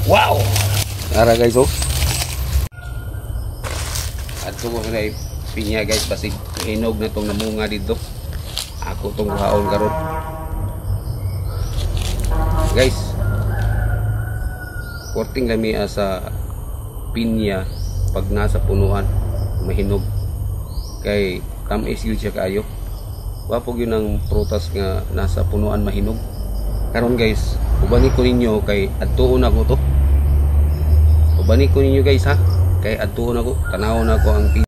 Wow! Tara guys, oh. At ito ko na pinya guys, basig hinog na itong namunga dito. Ako itong haon karon. Guys, korting kami sa pinya pag nasa punuan, mahinog. Kay tamis yun siya kayo. Wapog yun ang prutas nga nasa punuan mahinog. Karon guys, ubani ko ninyo kay adtuon ako to. Ubani ko ninyo guys ha. Kay adtuon ako, tanawon ako ang pinya.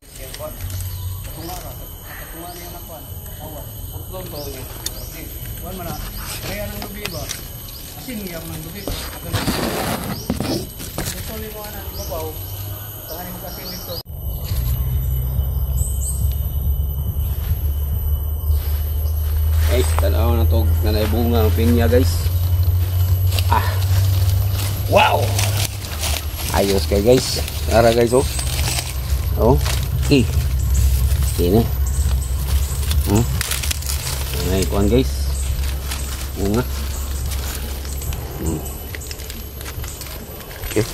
Kuan mana? Kaya nang lubi ba? Asin yang nang lubi. Ito ni mo anak mabaw. Tahan mo kasi dito. Guys, tanaw na to na naibunga ang pinya guys. Ah. Wow. Ayos kay guys. Tara guys oh. Oh. Okay. Sini. Nah, ikuan guys. Bunga. Okay.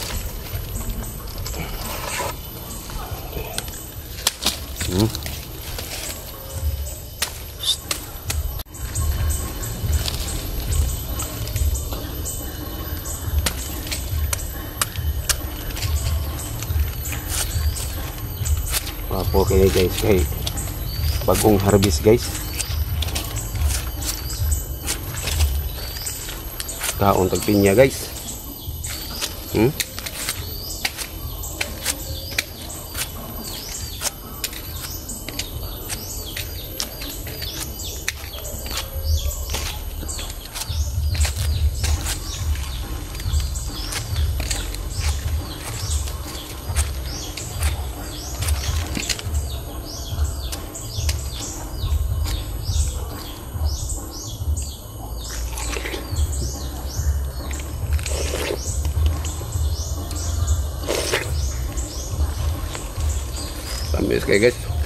Apo kay guys, kay bagong harvest guys. Kaon tag pinya guys. Tamis kayak guys.